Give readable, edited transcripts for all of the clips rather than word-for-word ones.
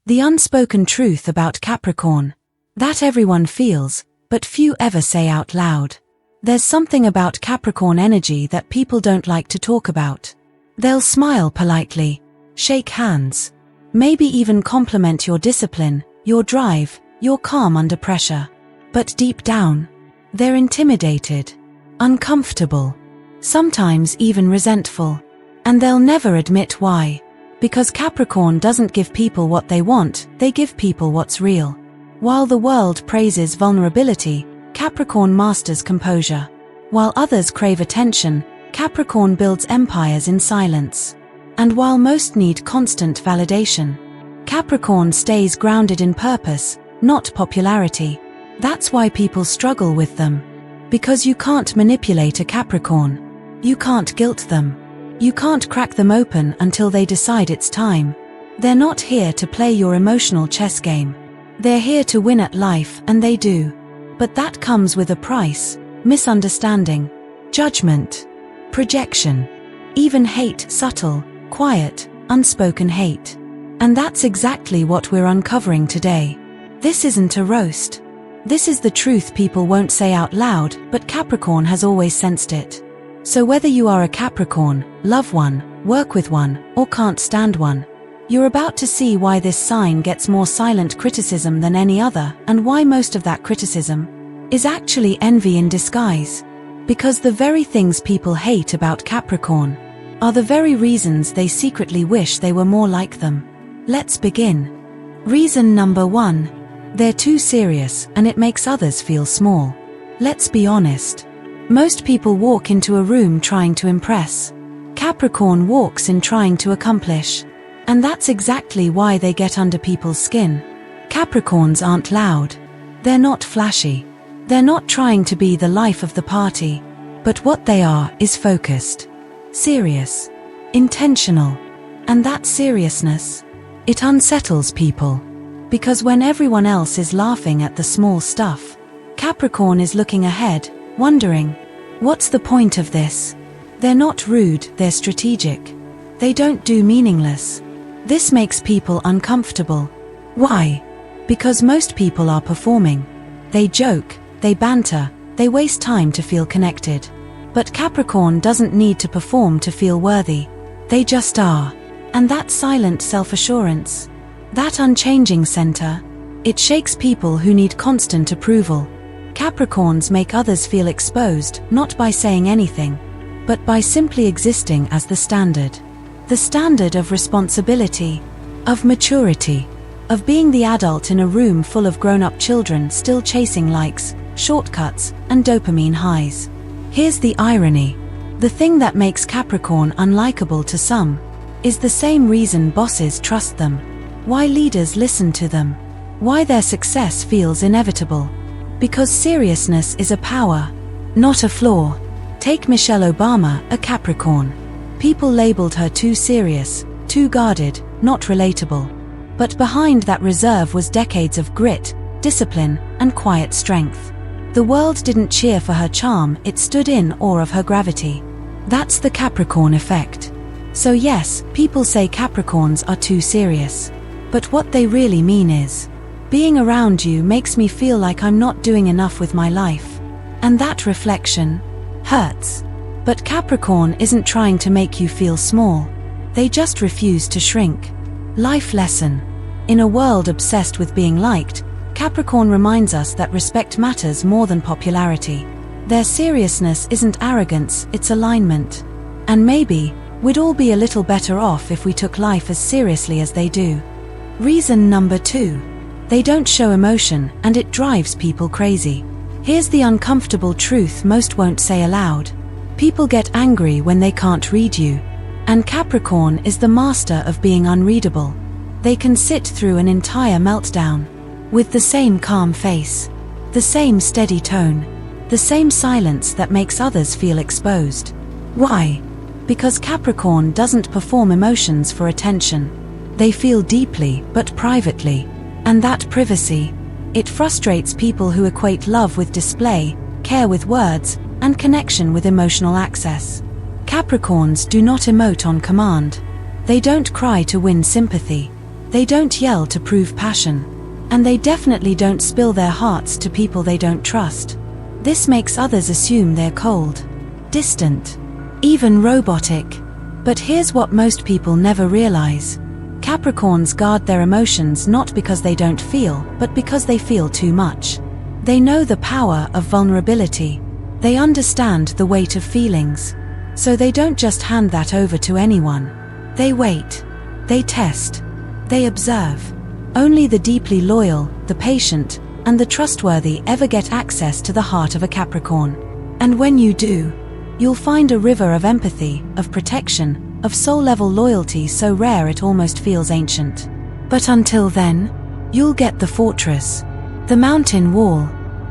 The unspoken truth about Capricorn. That everyone feels, but few ever say out loud. There's something about Capricorn energy that people don't like to talk about. They'll smile politely, shake hands, maybe even compliment your discipline, your drive, your calm under pressure. But deep down, they're intimidated, uncomfortable, sometimes even resentful. And they'll never admit why. Because Capricorn doesn't give people what they want, they give people what's real. While the world praises vulnerability, Capricorn masters composure. While others crave attention, Capricorn builds empires in silence. And while most need constant validation, Capricorn stays grounded in purpose, not popularity. That's why people struggle with them. Because you can't manipulate a Capricorn. You can't guilt them. You can't crack them open until they decide it's time. They're not here to play your emotional chess game. They're here to win at life, and they do. But that comes with a price: misunderstanding, judgment, projection, even hate, subtle, quiet, unspoken hate. And that's exactly what we're uncovering today. This isn't a roast. This is the truth people won't say out loud, but Capricorn has always sensed it. So whether you are a Capricorn, love one, work with one, or can't stand one, you're about to see why this sign gets more silent criticism than any other, and why most of that criticism is actually envy in disguise. Because the very things people hate about Capricorn are the very reasons they secretly wish they were more like them. Let's begin. Reason number 1. They're too serious, and it makes others feel small. Let's be honest. Most people walk into a room trying to impress. Capricorn walks in trying to accomplish. And that's exactly why they get under people's skin. Capricorns aren't loud. They're not flashy. They're not trying to be the life of the party. But what they are is focused, serious, intentional. And that seriousness, it unsettles people. Because when everyone else is laughing at the small stuff, Capricorn is looking ahead, wondering, what's the point of this? They're not rude, they're strategic. They don't do meaningless. This makes people uncomfortable. Why? Because most people are performing. They joke, they banter, they waste time to feel connected. But Capricorn doesn't need to perform to feel worthy. They just are. And that silent self-assurance, that unchanging center, it shakes people who need constant approval. Capricorns make others feel exposed, not by saying anything, but by simply existing as the standard. The standard of responsibility, of maturity, of being the adult in a room full of grown-up children still chasing likes, shortcuts, and dopamine highs. Here's the irony. The thing that makes Capricorn unlikable to some is the same reason bosses trust them, why leaders listen to them, why their success feels inevitable. Because seriousness is a power, not a flaw. Take Michelle Obama, a Capricorn. People labeled her too serious, too guarded, not relatable. But behind that reserve was decades of grit, discipline, and quiet strength. The world didn't cheer for her charm, it stood in awe of her gravity. That's the Capricorn effect. So yes, people say Capricorns are too serious. But what they really mean is, being around you makes me feel like I'm not doing enough with my life. And that reflection hurts. But Capricorn isn't trying to make you feel small. They just refuse to shrink. Life lesson. In a world obsessed with being liked, Capricorn reminds us that respect matters more than popularity. Their seriousness isn't arrogance, it's alignment. And maybe, we'd all be a little better off if we took life as seriously as they do. Reason number 2. They don't show emotion, and it drives people crazy. Here's the uncomfortable truth most won't say aloud. People get angry when they can't read you. And Capricorn is the master of being unreadable. They can sit through an entire meltdown with the same calm face, the same steady tone, the same silence that makes others feel exposed. Why? Because Capricorn doesn't perform emotions for attention. They feel deeply, but privately. And that privacy, it frustrates people who equate love with display, care with words, and connection with emotional access. Capricorns do not emote on command. They don't cry to win sympathy. They don't yell to prove passion. And they definitely don't spill their hearts to people they don't trust. This makes others assume they're cold, distant, even robotic. But here's what most people never realize. Capricorns guard their emotions not because they don't feel, but because they feel too much. They know the power of vulnerability. They understand the weight of feelings. So they don't just hand that over to anyone. They wait. They test. They observe. Only the deeply loyal, the patient, and the trustworthy ever get access to the heart of a Capricorn. And when you do, you'll find a river of empathy, of protection, of soul-level loyalty so rare it almost feels ancient. But until then, you'll get the fortress, the mountain wall,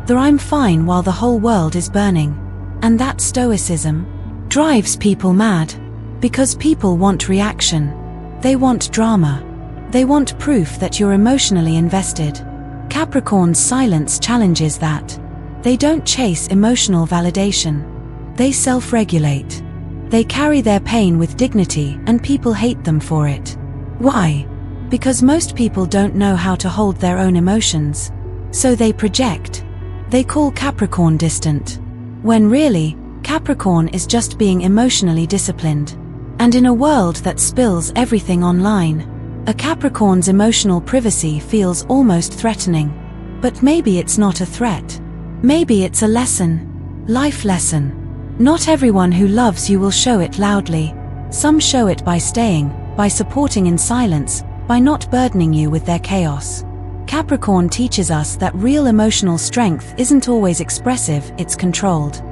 the I'm fine while the whole world is burning. And that stoicism drives people mad. Because people want reaction. They want drama. They want proof that you're emotionally invested. Capricorn's silence challenges that. They don't chase emotional validation. They self-regulate. They carry their pain with dignity and people hate them for it. Why? Because most people don't know how to hold their own emotions. So they project. They call Capricorn distant. When really, Capricorn is just being emotionally disciplined. And in a world that spills everything online, a Capricorn's emotional privacy feels almost threatening. But maybe it's not a threat. Maybe it's a lesson. Life lesson. Not everyone who loves you will show it loudly. Some show it by staying, by supporting in silence, by not burdening you with their chaos. Capricorn teaches us that real emotional strength isn't always expressive, it's controlled.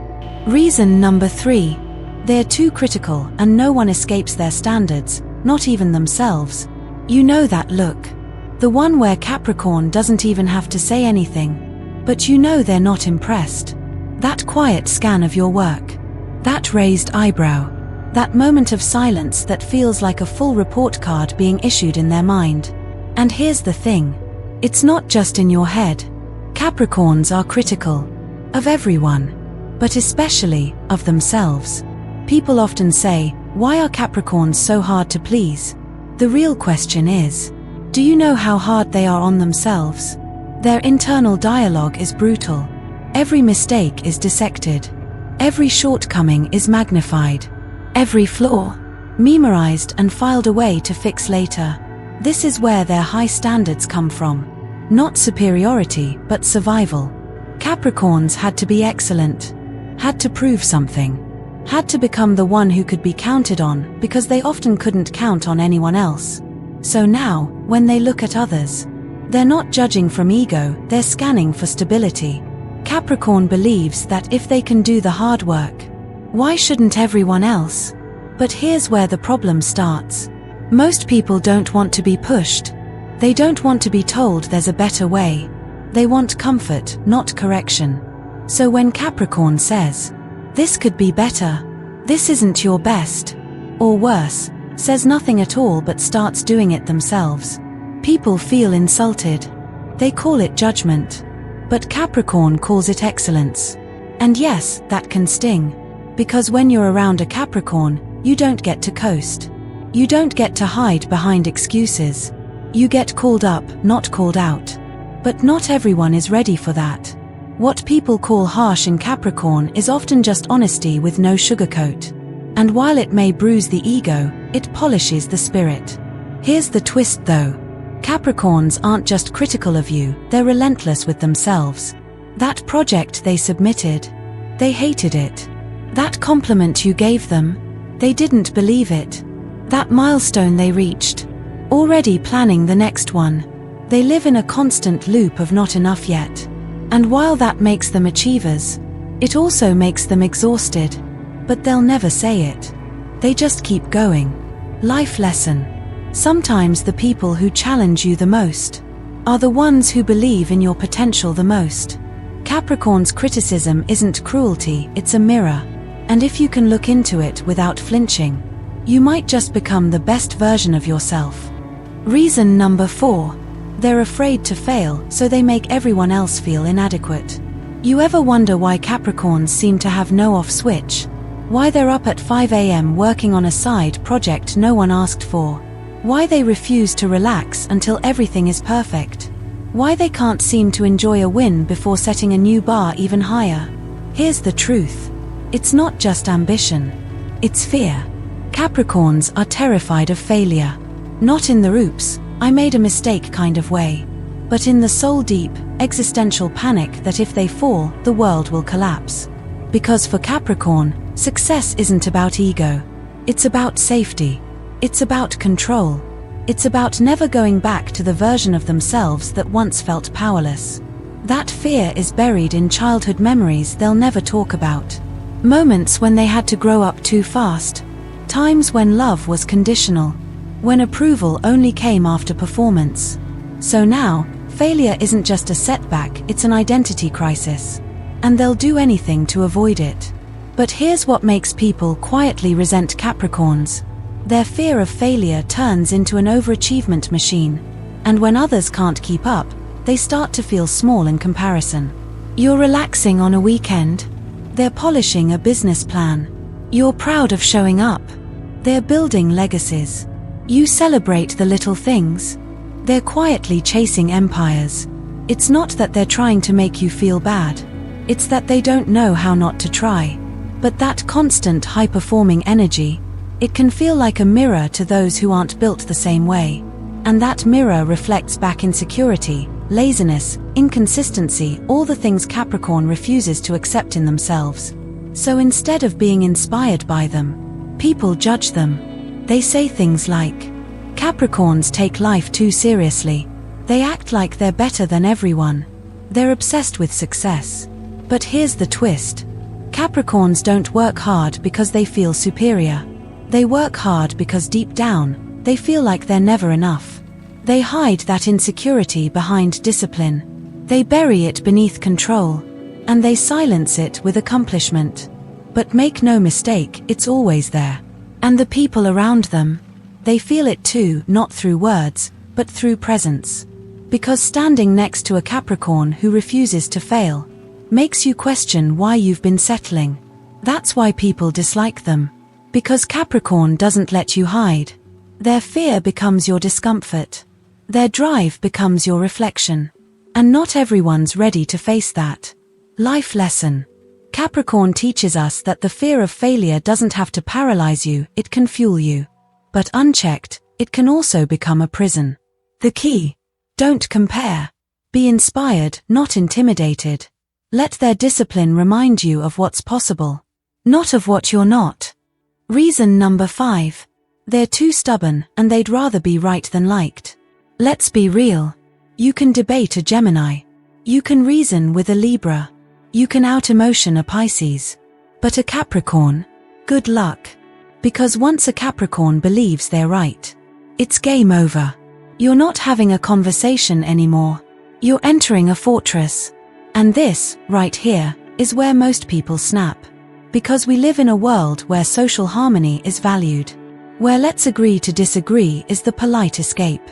Reason number 3. They're too critical and no one escapes their standards, not even themselves. You know that look. The one where Capricorn doesn't even have to say anything. But you know they're not impressed. That quiet scan of your work. That raised eyebrow. That moment of silence that feels like a full report card being issued in their mind. And here's the thing. It's not just in your head. Capricorns are critical. Of everyone. But especially, of themselves. People often say, why are Capricorns so hard to please? The real question is, do you know how hard they are on themselves? Their internal dialogue is brutal. Every mistake is dissected. Every shortcoming is magnified. Every flaw, memorized and filed away to fix later. This is where their high standards come from. Not superiority, but survival. Capricorns had to be excellent. Had to prove something. Had to become the one who could be counted on because they often couldn't count on anyone else. So now, when they look at others, they're not judging from ego, they're scanning for stability. Capricorn believes that if they can do the hard work, why shouldn't everyone else? But here's where the problem starts. Most people don't want to be pushed. They don't want to be told there's a better way. They want comfort, not correction. So when Capricorn says, this could be better, this isn't your best, or worse, says nothing at all but starts doing it themselves, people feel insulted. They call it judgment. But Capricorn calls it excellence. And yes, that can sting. Because when you're around a Capricorn, you don't get to coast. You don't get to hide behind excuses. You get called up, not called out. But not everyone is ready for that. What people call harsh in Capricorn is often just honesty with no sugarcoat. And while it may bruise the ego, it polishes the spirit. Here's the twist though. Capricorns aren't just critical of you, they're relentless with themselves. That project they submitted, they hated it. That compliment you gave them, they didn't believe it. That milestone they reached, already planning the next one. They live in a constant loop of not enough yet. And while that makes them achievers, it also makes them exhausted. But they'll never say it. They just keep going. Life lesson. Sometimes the people who challenge you the most are the ones who believe in your potential the most. Capricorn's criticism isn't cruelty, it's a mirror. And if you can look into it without flinching, you might just become the best version of yourself. Reason number 4. They're afraid to fail, so they make everyone else feel inadequate. You ever wonder why Capricorns seem to have no off switch? Why they're up at 5 a.m. working on a side project no one asked for? Why they refuse to relax until everything is perfect. Why they can't seem to enjoy a win before setting a new bar even higher. Here's the truth. It's not just ambition. It's fear. Capricorns are terrified of failure. Not in the oops, I made a mistake kind of way, but in the soul-deep, existential panic that if they fall, the world will collapse. Because for Capricorn, success isn't about ego. It's about safety. It's about control. It's about never going back to the version of themselves that once felt powerless. That fear is buried in childhood memories they'll never talk about. Moments when they had to grow up too fast. Times when love was conditional. When approval only came after performance. So now, failure isn't just a setback, it's an identity crisis. And they'll do anything to avoid it. But here's what makes people quietly resent Capricorns. Their fear of failure turns into an overachievement machine. And when others can't keep up, they start to feel small in comparison. You're relaxing on a weekend. They're polishing a business plan. You're proud of showing up. They're building legacies. You celebrate the little things. They're quietly chasing empires. It's not that they're trying to make you feel bad. It's that they don't know how not to try. But that constant high-performing energy, it can feel like a mirror to those who aren't built the same way. And that mirror reflects back insecurity, laziness, inconsistency, all the things Capricorn refuses to accept in themselves. So instead of being inspired by them, people judge them. They say things like, Capricorns take life too seriously. They act like they're better than everyone. They're obsessed with success. But here's the twist. Capricorns don't work hard because they feel superior. They work hard because deep down, they feel like they're never enough. They hide that insecurity behind discipline. They bury it beneath control. And they silence it with accomplishment. But make no mistake, it's always there. And the people around them, they feel it too, not through words, but through presence. Because standing next to a Capricorn who refuses to fail makes you question why you've been settling. That's why people dislike them. Because Capricorn doesn't let you hide. Their fear becomes your discomfort. Their drive becomes your reflection. And not everyone's ready to face that. Life lesson. Capricorn teaches us that the fear of failure doesn't have to paralyze you, it can fuel you. But unchecked, it can also become a prison. The key: don't compare. Be inspired, not intimidated. Let their discipline remind you of what's possible, not of what you're not. Reason number 5. They're too stubborn, and they'd rather be right than liked. Let's be real. You can debate a Gemini. You can reason with a Libra. You can out-emotion a Pisces. But a Capricorn? Good luck. Because once a Capricorn believes they're right, it's game over. You're not having a conversation anymore. You're entering a fortress. And this, right here, is where most people snap. Because we live in a world where social harmony is valued. Where let's agree to disagree is the polite escape.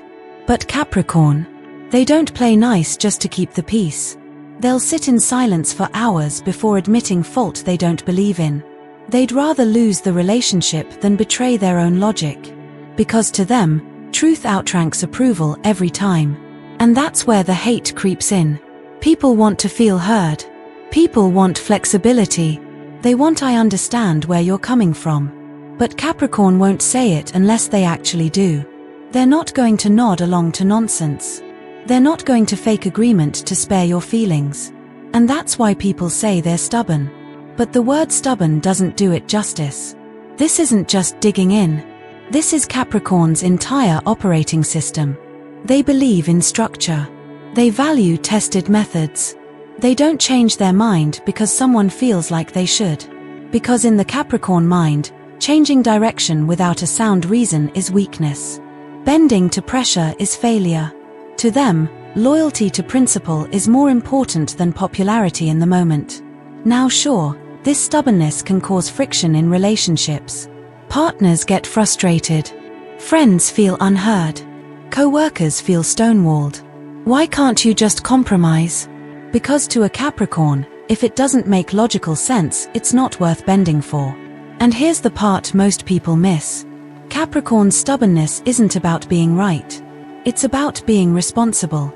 But Capricorn, they don't play nice just to keep the peace. They'll sit in silence for hours before admitting fault they don't believe in. They'd rather lose the relationship than betray their own logic. Because to them, truth outranks approval every time. And that's where the hate creeps in. People want to feel heard. People want flexibility. They want "I understand where you're coming from." But Capricorn won't say it unless they actually do. They're not going to nod along to nonsense. They're not going to fake agreement to spare your feelings. And that's why people say they're stubborn. But the word stubborn doesn't do it justice. This isn't just digging in. This is Capricorn's entire operating system. They believe in structure. They value tested methods. They don't change their mind because someone feels like they should. Because in the Capricorn mind, changing direction without a sound reason is weakness. Bending to pressure is failure. To them, loyalty to principle is more important than popularity in the moment. Now sure, this stubbornness can cause friction in relationships. Partners get frustrated. Friends feel unheard. Co-workers feel stonewalled. Why can't you just compromise? Because to a Capricorn, if it doesn't make logical sense, it's not worth bending for. And here's the part most people miss. Capricorn's stubbornness isn't about being right. It's about being responsible.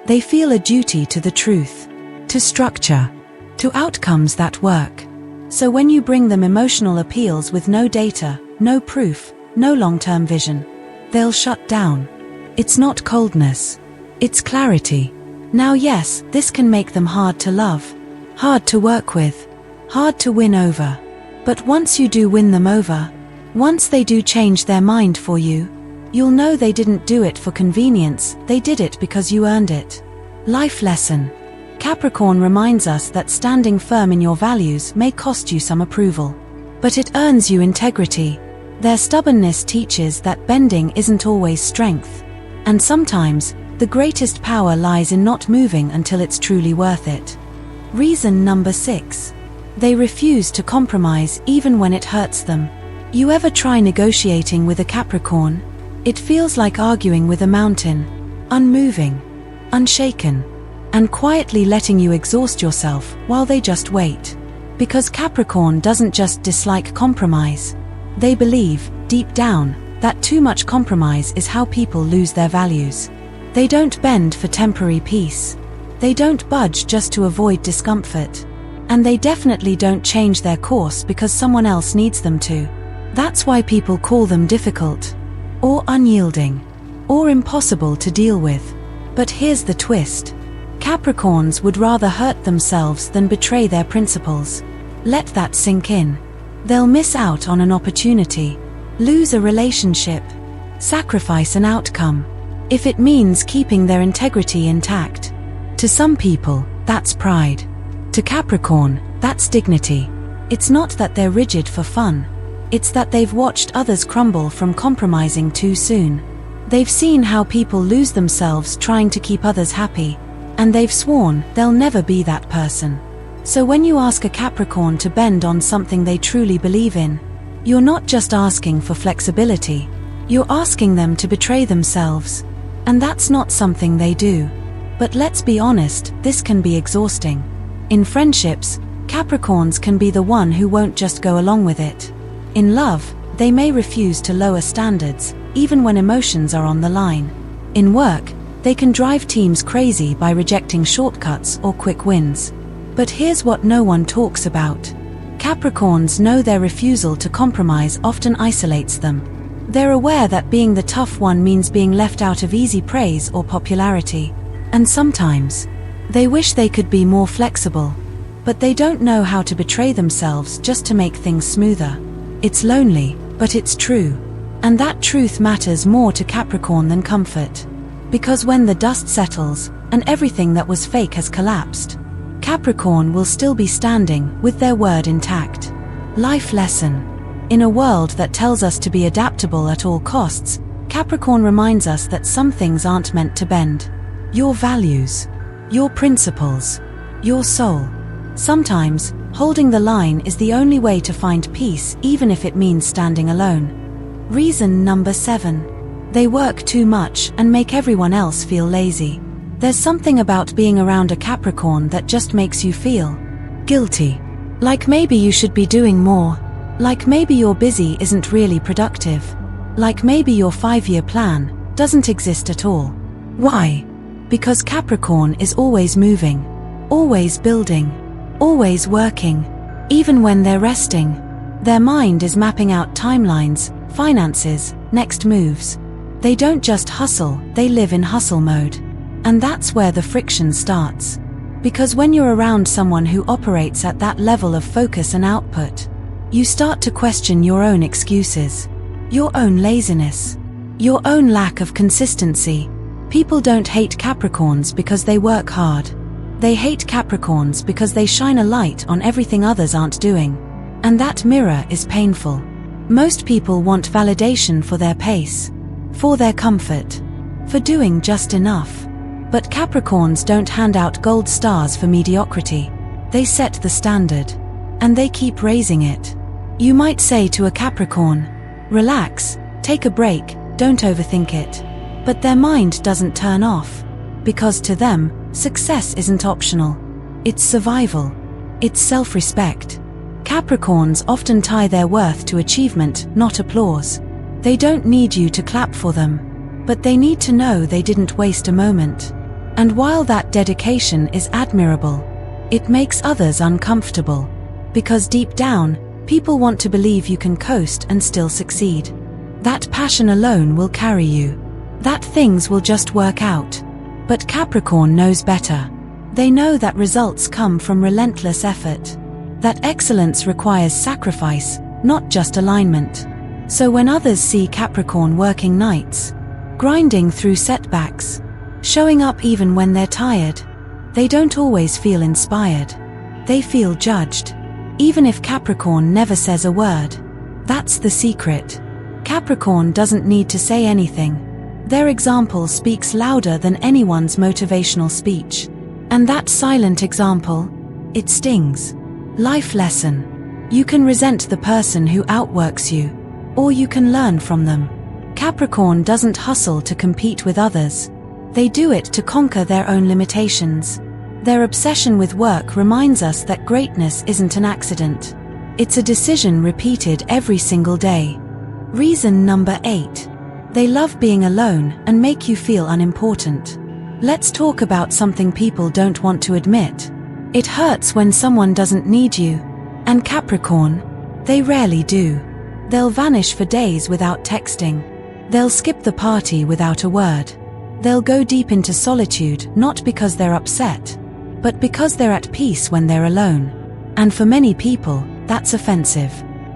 They feel a duty to the truth, to structure, to outcomes that work. So when you bring them emotional appeals with no data, no proof, no long-term vision, they'll shut down. It's not coldness. It's clarity. Now yes, this can make them hard to love, hard to work with, hard to win over. But once you do win them over, once they do change their mind for you, you'll know they didn't do it for convenience, they did it because you earned it. Life lesson. Capricorn reminds us that standing firm in your values may cost you some approval, but it earns you integrity. Their stubbornness teaches that bending isn't always strength, and sometimes the greatest power lies in not moving until it's truly worth it. Reason number 6. They refuse to compromise even when it hurts them. You ever try negotiating with a Capricorn? It feels like arguing with a mountain, unmoving, unshaken, and quietly letting you exhaust yourself while they just wait. Because Capricorn doesn't just dislike compromise. They believe, deep down, that too much compromise is how people lose their values. They don't bend for temporary peace. They don't budge just to avoid discomfort. And they definitely don't change their course because someone else needs them to. That's why people call them difficult, or unyielding, or impossible to deal with. But here's the twist. Capricorns would rather hurt themselves than betray their principles. Let that sink in. They'll miss out on an opportunity, lose a relationship, sacrifice an outcome, if it means keeping their integrity intact. To some people, that's pride. To Capricorn, that's dignity. It's not that they're rigid for fun. It's that they've watched others crumble from compromising too soon. They've seen how people lose themselves trying to keep others happy, and they've sworn they'll never be that person. So when you ask a Capricorn to bend on something they truly believe in, you're not just asking for flexibility, you're asking them to betray themselves. And that's not something they do. But let's be honest, this can be exhausting. In friendships, Capricorns can be the one who won't just go along with it. In love, they may refuse to lower standards, even when emotions are on the line. In work, they can drive teams crazy by rejecting shortcuts or quick wins. But here's what no one talks about. Capricorns know their refusal to compromise often isolates them. They're aware that being the tough one means being left out of easy praise or popularity. And sometimes, they wish they could be more flexible. But they don't know how to betray themselves just to make things smoother. It's lonely, but it's true. And that truth matters more to Capricorn than comfort. Because when the dust settles, and everything that was fake has collapsed, Capricorn will still be standing with their word intact. Life lesson. In a world that tells us to be adaptable at all costs, Capricorn reminds us that some things aren't meant to bend. Your values, your principles, your soul. Sometimes, holding the line is the only way to find peace, even if it means standing alone. Reason number 7. They work too much and make everyone else feel lazy. There's something about being around a Capricorn that just makes you feel guilty. Like maybe you should be doing more. Like maybe your busy isn't really productive. Like maybe your 5-year plan doesn't exist at all. Why? Because Capricorn is always moving, always building, always working. Even when they're resting, their mind is mapping out timelines, finances, next moves. They don't just hustle, they live in hustle mode. And that's where the friction starts. Because when you're around someone who operates at that level of focus and output, you start to question your own excuses, your own laziness, your own lack of consistency. People don't hate Capricorns because they work hard. They hate Capricorns because they shine a light on everything others aren't doing. And that mirror is painful. Most people want validation for their pace, for their comfort, for doing just enough. But Capricorns don't hand out gold stars for mediocrity. They set the standard, and they keep raising it. You might say to a Capricorn, relax, take a break, don't overthink it. But their mind doesn't turn off. Because to them, success isn't optional. It's survival. It's self-respect. Capricorns often tie their worth to achievement, not applause. They don't need you to clap for them, but they need to know they didn't waste a moment. And while that dedication is admirable, it makes others uncomfortable. Because deep down, people want to believe you can coast and still succeed. That passion alone will carry you. That things will just work out. But Capricorn knows better. They know that results come from relentless effort. That excellence requires sacrifice, not just alignment. So when others see Capricorn working nights, grinding through setbacks, showing up even when they're tired, they don't always feel inspired. They feel judged. Even if Capricorn never says a word. That's the secret. Capricorn doesn't need to say anything. Their example speaks louder than anyone's motivational speech. And that silent example, it stings. Life lesson. You can resent the person who outworks you, or you can learn from them. Capricorn doesn't hustle to compete with others. They do it to conquer their own limitations. Their obsession with work reminds us that greatness isn't an accident. It's a decision repeated every single day. Reason number 8. They love being alone and make you feel unimportant. Let's talk about something people don't want to admit. It hurts when someone doesn't need you. And Capricorn, they rarely do. They'll vanish for days without texting. They'll skip the party without a word. They'll go deep into solitude not because they're upset, but because they're at peace when they're alone. And for many people, that's offensive.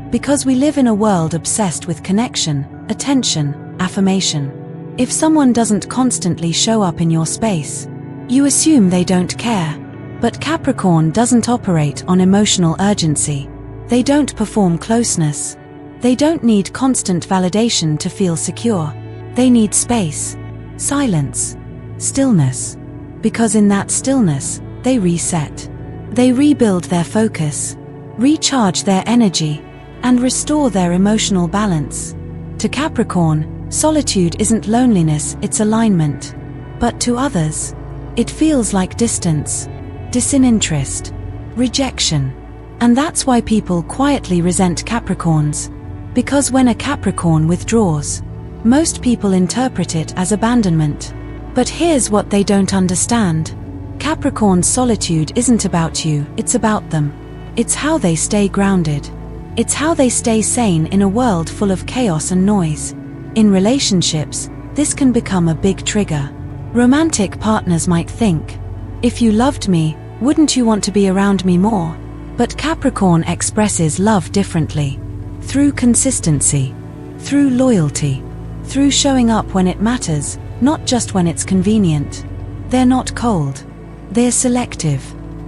Because we live in a world obsessed with connection, attention, affirmation. If someone doesn't constantly show up in your space, you assume they don't care. But Capricorn doesn't operate on emotional urgency. They don't perform closeness. They don't need constant validation to feel secure. They need space, silence, stillness. Because in that stillness, they reset. They rebuild their focus, recharge their energy, and restore their emotional balance. To Capricorn, solitude isn't loneliness, it's alignment. But to others, it feels like distance, disinterest, rejection. And that's why people quietly resent Capricorns. Because when a Capricorn withdraws, most people interpret it as abandonment. But here's what they don't understand. Capricorn's solitude isn't about you, it's about them. It's how they stay grounded. It's how they stay sane in a world full of chaos and noise. In relationships, this can become a big trigger. Romantic partners might think, if you loved me, wouldn't you want to be around me more? But Capricorn expresses love differently. Through consistency, through loyalty, through showing up when it matters, not just when it's convenient. They're not cold. They're selective.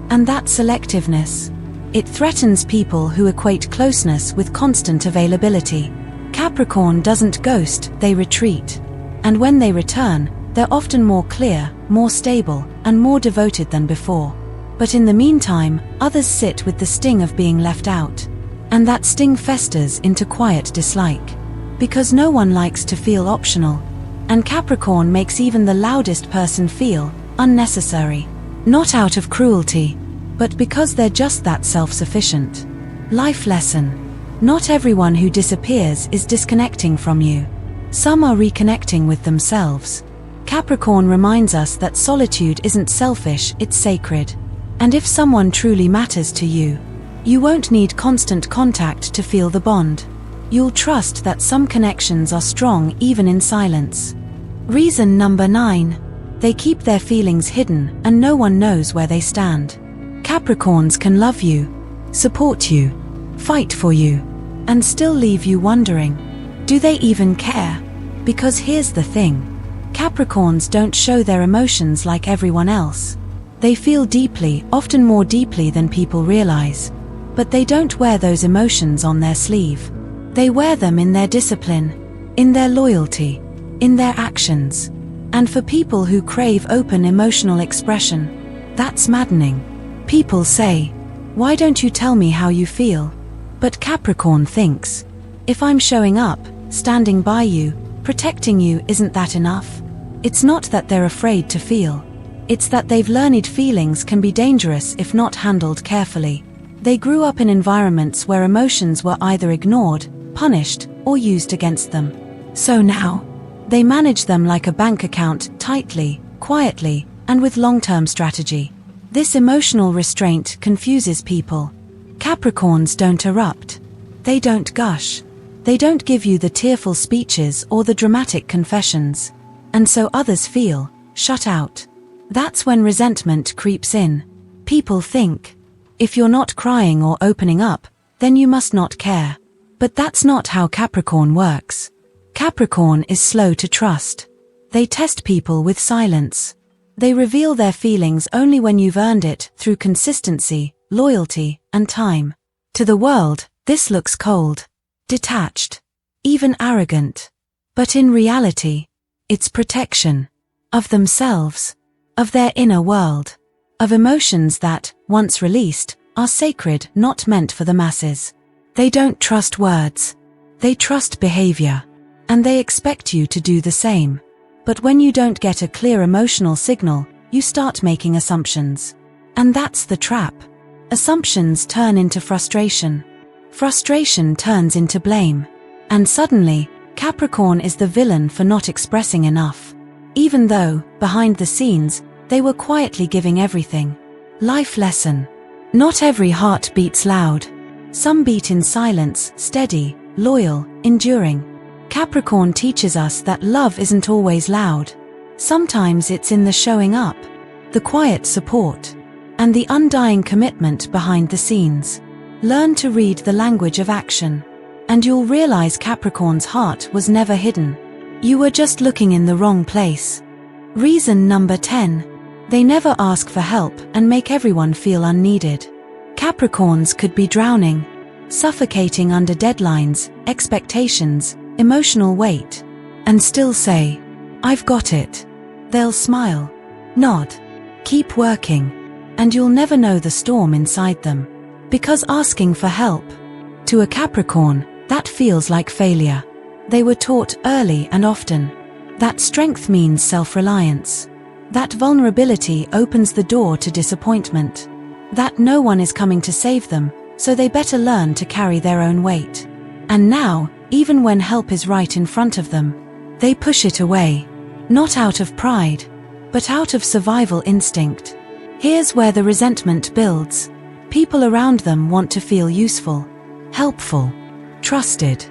And that selectiveness, it threatens people who equate closeness with constant availability. Capricorn doesn't ghost, they retreat. And when they return, they're often more clear, more stable, and more devoted than before. But in the meantime, others sit with the sting of being left out. And that sting festers into quiet dislike. Because no one likes to feel optional. And Capricorn makes even the loudest person feel unnecessary. Not out of cruelty, but because they're just that self-sufficient. Life lesson. Not everyone who disappears is disconnecting from you. Some are reconnecting with themselves. Capricorn reminds us that solitude isn't selfish, it's sacred. And if someone truly matters to you, you won't need constant contact to feel the bond. You'll trust that some connections are strong even in silence. Reason number 9. They keep their feelings hidden and no one knows where they stand. Capricorns can love you, support you, fight for you, and still leave you wondering, do they even care? Because here's the thing. Capricorns don't show their emotions like everyone else. They feel deeply, often more deeply than people realize. But they don't wear those emotions on their sleeve. They wear them in their discipline, in their loyalty, in their actions. And for people who crave open emotional expression, that's maddening. People say, why don't you tell me how you feel? But Capricorn thinks, if I'm showing up, standing by you, protecting you, isn't that enough? It's not that they're afraid to feel. It's that they've learned feelings can be dangerous if not handled carefully. They grew up in environments where emotions were either ignored, punished, or used against them. So now, they manage them like a bank account, tightly, quietly, and with long-term strategy. This emotional restraint confuses people. Capricorns don't erupt. They don't gush. They don't give you the tearful speeches or the dramatic confessions. And so others feel shut out. That's when resentment creeps in. People think, if you're not crying or opening up, then you must not care. But that's not how Capricorn works. Capricorn is slow to trust. They test people with silence. They reveal their feelings only when you've earned it through consistency, loyalty, and time. To the world, this looks cold, detached, even arrogant. But in reality, it's protection of themselves, of their inner world, of emotions that, once released, are sacred, not meant for the masses. They don't trust words. They trust behavior. And they expect you to do the same. But when you don't get a clear emotional signal, you start making assumptions. And that's the trap. Assumptions turn into frustration. Frustration turns into blame. And suddenly, Capricorn is the villain for not expressing enough. Even though, behind the scenes, they were quietly giving everything. Life lesson. Not every heart beats loud. Some beat in silence, steady, loyal, enduring. Capricorn teaches us that love isn't always loud. Sometimes it's in the showing up, the quiet support, and the undying commitment behind the scenes. Learn to read the language of action, and you'll realize Capricorn's heart was never hidden. You were just looking in the wrong place. Reason number 10. They never ask for help and make everyone feel unneeded. Capricorns could be drowning, suffocating under deadlines, expectations, emotional weight, and still say, "I've got it." They'll smile, nod, keep working, and you'll never know the storm inside them. Because asking for help, to a Capricorn, that feels like failure. They were taught early and often that strength means self-reliance, that vulnerability opens the door to disappointment, that no one is coming to save them, so they better learn to carry their own weight. And now, even when help is right in front of them, they push it away, not out of pride, but out of survival instinct. Here's where the resentment builds. People around them want to feel useful, helpful, trusted.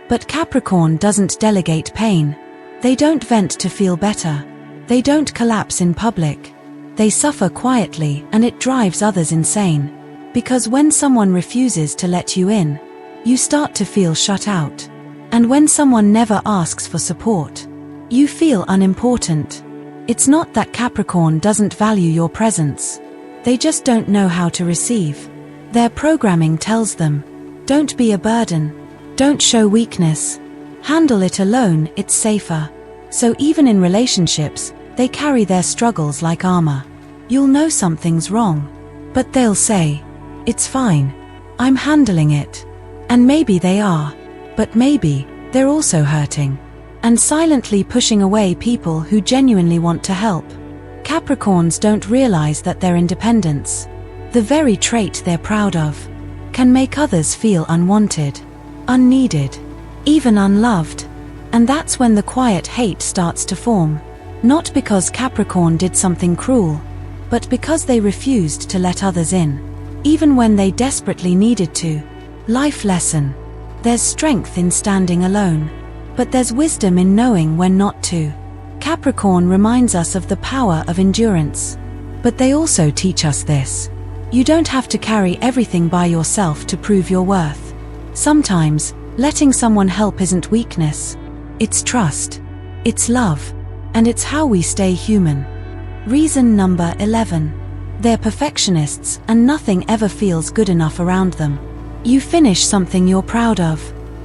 But Capricorn doesn't delegate pain. They don't vent to feel better. They don't collapse in public. They suffer quietly, and it drives others insane. Because when someone refuses to let you in, you start to feel shut out. And when someone never asks for support, you feel unimportant. It's not that Capricorn doesn't value your presence. They just don't know how to receive. Their programming tells them, don't be a burden. Don't show weakness. Handle it alone, it's safer. So even in relationships, they carry their struggles like armor. You'll know something's wrong, but they'll say, "It's fine. I'm handling it." And maybe they are, but maybe they're also hurting and silently pushing away people who genuinely want to help. Capricorns don't realize that their independence, the very trait they're proud of, can make others feel unwanted, unneeded, even unloved. And that's when the quiet hate starts to form. Not because Capricorn did something cruel, but because they refused to let others in, even when they desperately needed to. Life lesson. There's strength in standing alone, but there's wisdom in knowing when not to. Capricorn reminds us of the power of endurance. But they also teach us this. You don't have to carry everything by yourself to prove your worth. Sometimes, letting someone help isn't weakness. It's trust. It's love. And it's how we stay human. Reason number 11. They're perfectionists and nothing ever feels good enough around them. You finish something you're proud of.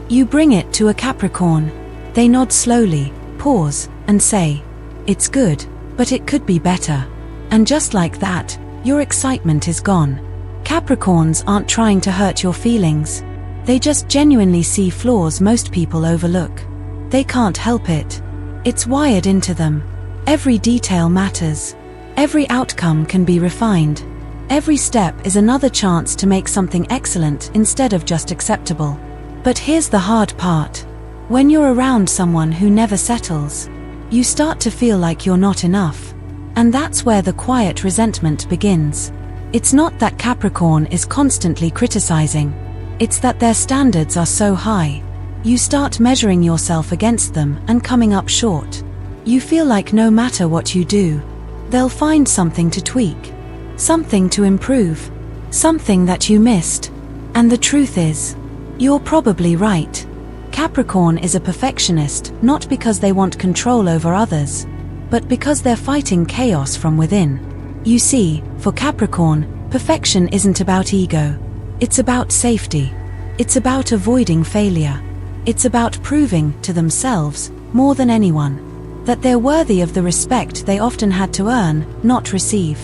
You bring it to a Capricorn. They nod slowly, pause, and say, "It's good, but it could be better." And just like that, your excitement is gone. Capricorns aren't trying to hurt your feelings. They just genuinely see flaws most people overlook. They can't help it. It's wired into them. Every detail matters. Every outcome can be refined. Every step is another chance to make something excellent instead of just acceptable. But here's the hard part. When you're around someone who never settles, you start to feel like you're not enough. And that's where the quiet resentment begins. It's not that Capricorn is constantly criticizing. It's that their standards are so high. You start measuring yourself against them and coming up short. You feel like no matter what you do, they'll find something to tweak, something to improve, something that you missed. And the truth is, you're probably right. Capricorn is a perfectionist, not because they want control over others, but because they're fighting chaos from within. You see, for Capricorn, perfection isn't about ego. It's about safety. It's about avoiding failure. It's about proving to themselves, more than anyone, that they're worthy of the respect they often had to earn, not receive.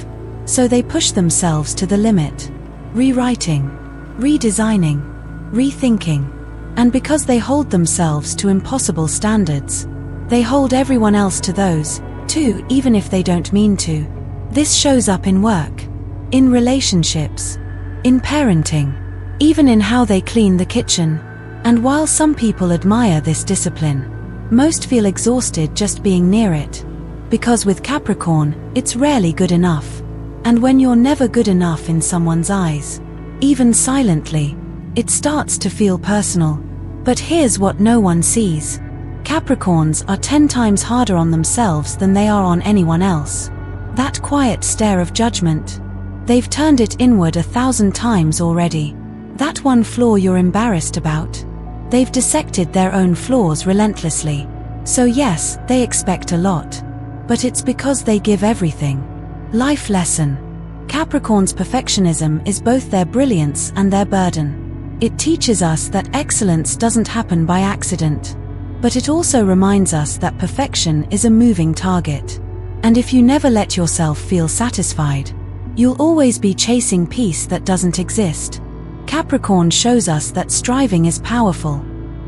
So they push themselves to the limit, rewriting, redesigning, rethinking. And because they hold themselves to impossible standards, they hold everyone else to those, too, even if they don't mean to. This shows up in work, in relationships, in parenting, even in how they clean the kitchen. And while some people admire this discipline, most feel exhausted just being near it. Because with Capricorn, it's rarely good enough. And when you're never good enough in someone's eyes, even silently, it starts to feel personal. But here's what no one sees. Capricorns are 10 times harder on themselves than they are on anyone else. That quiet stare of judgment. They've turned it inward 1,000 times already. That one flaw you're embarrassed about. They've dissected their own flaws relentlessly. So yes, they expect a lot. But it's because they give everything. Life lesson. Capricorn's perfectionism is both their brilliance and their burden. It teaches us that excellence doesn't happen by accident. But it also reminds us that perfection is a moving target. And if you never let yourself feel satisfied, you'll always be chasing peace that doesn't exist. Capricorn shows us that striving is powerful,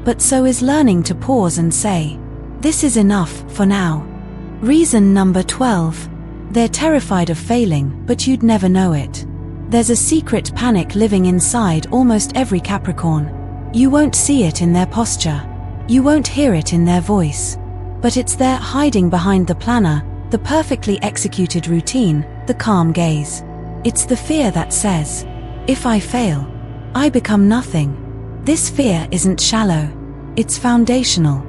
but so is learning to pause and say, "This is enough for now." Reason number 12. They're terrified of failing, but you'd never know it. There's a secret panic living inside almost every Capricorn. You won't see it in their posture. You won't hear it in their voice. But it's there, hiding behind the planner, the perfectly executed routine, the calm gaze. It's the fear that says, "If I fail, I become nothing." This fear isn't shallow. It's foundational.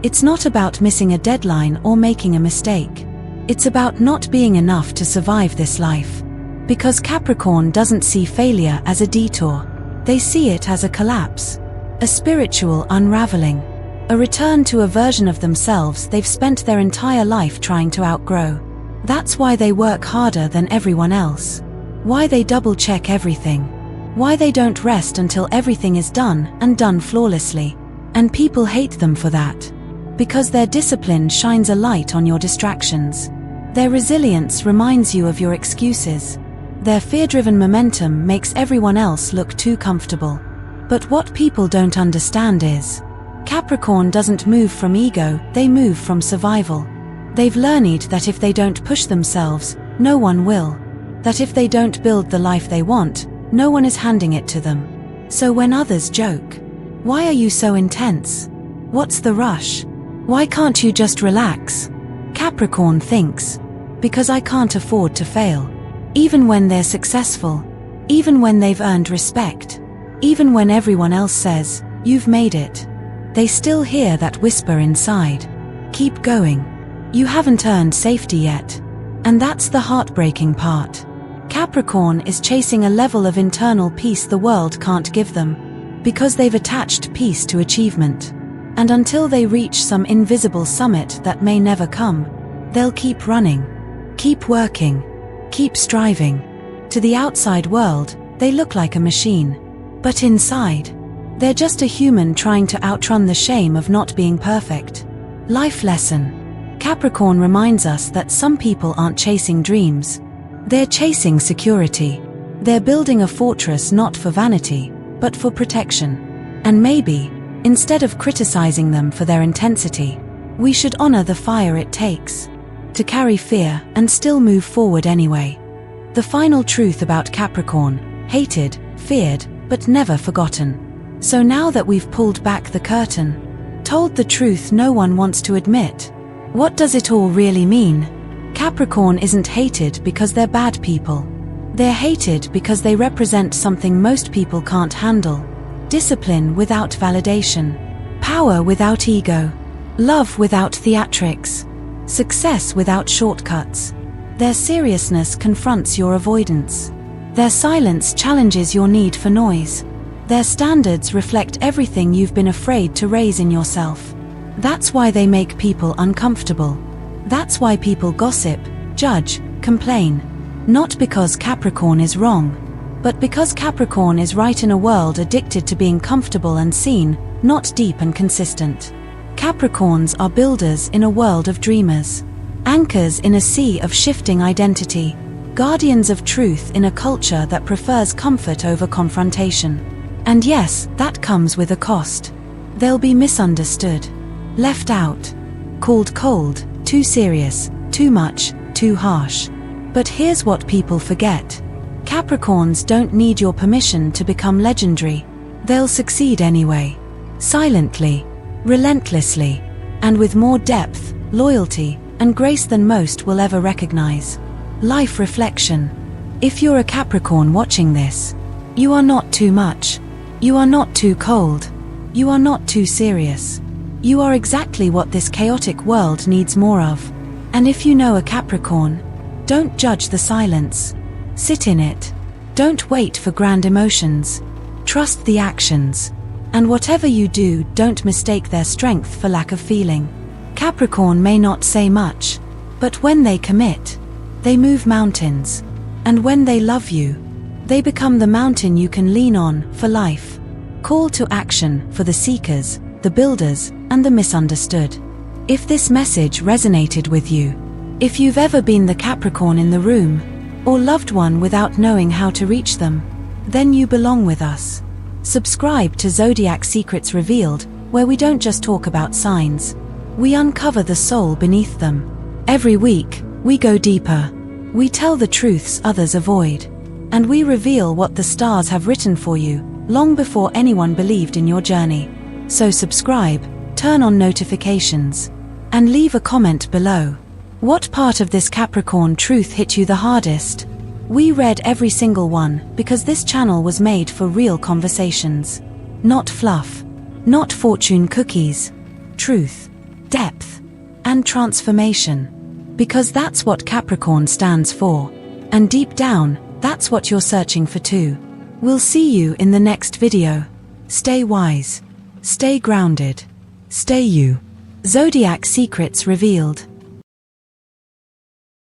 It's not about missing a deadline or making a mistake. It's about not being enough to survive this life. Because Capricorn doesn't see failure as a detour. They see it as a collapse, a spiritual unraveling, a return to a version of themselves they've spent their entire life trying to outgrow. That's why they work harder than everyone else. Why they double-check everything. Why they don't rest until everything is done, and done flawlessly. And people hate them for that. Because their discipline shines a light on your distractions. Their resilience reminds you of your excuses. Their fear-driven momentum makes everyone else look too comfortable. But what people don't understand is, Capricorn doesn't move from ego, they move from survival. They've learned that if they don't push themselves, no one will. That if they don't build the life they want, no one is handing it to them. So when others joke, "Why are you so intense? What's the rush? Why can't you just relax?" Capricorn thinks, "Because I can't afford to fail." Even when they're successful, even when they've earned respect, even when everyone else says, "You've made it," they still hear that whisper inside, "Keep going. You haven't earned safety yet." And that's the heartbreaking part. Capricorn is chasing a level of internal peace the world can't give them, because they've attached peace to achievement. And until they reach some invisible summit that may never come, they'll keep running, keep working, keep striving. To the outside world, they look like a machine. But inside, they're just a human trying to outrun the shame of not being perfect. Life lesson. Capricorn reminds us that some people aren't chasing dreams. They're chasing security. They're building a fortress not for vanity, but for protection. And maybe, instead of criticizing them for their intensity, we should honor the fire it takes to carry fear and still move forward anyway. The final truth about Capricorn: hated, feared, but never forgotten. So now that we've pulled back the curtain, Told the truth no one wants to admit. What does it all really mean? Capricorn isn't hated because they're bad people. They're hated because they represent something most people can't handle. Discipline without validation. Power without ego. Love without theatrics. Success without shortcuts. Their seriousness confronts your avoidance. Their silence challenges your need for noise. Their standards reflect everything you've been afraid to raise in yourself. That's why they make people uncomfortable. That's why people gossip, judge, complain. Not because Capricorn is wrong, but because Capricorn is right in a world addicted to being comfortable and seen, not deep and consistent. Capricorns are builders in a world of dreamers. Anchors in a sea of shifting identity. Guardians of truth in a culture that prefers comfort over confrontation. And yes, that comes with a cost. They'll be misunderstood. Left out. Called cold, too serious, too much, too harsh. But here's what people forget. Capricorns don't need your permission to become legendary. They'll succeed anyway. Silently, relentlessly, and with more depth, loyalty, and grace than most will ever recognize. Life reflection. If you're a Capricorn watching this, you are not too much. You are not too cold. You are not too serious. You are exactly what this chaotic world needs more of. And if you know a Capricorn, don't judge the silence. Sit in it. Don't wait for grand emotions. Trust the actions. And whatever you do, don't mistake their strength for lack of feeling. Capricorn may not say much, but when they commit, they move mountains. And when they love you, they become the mountain you can lean on for life. Call to action for the seekers, the builders, and the misunderstood. If this message resonated with you, if you've ever been the Capricorn in the room, or loved one without knowing how to reach them, then you belong with us. Subscribe to Zodiac Secrets Revealed, where we don't just talk about signs. We uncover the soul beneath them. Every week, we go deeper. We tell the truths others avoid. And we reveal what the stars have written for you, long before anyone believed in your journey. So subscribe, turn on notifications, and leave a comment below. What part of this Capricorn truth hit you the hardest? We read every single one because this channel was made for real conversations. Not fluff. Not fortune cookies. Truth, depth, and transformation. Because that's what Capricorn stands for. And deep down, that's what you're searching for too. We'll see you in the next video. Stay wise. Stay grounded. Stay you. Zodiac Secrets Revealed.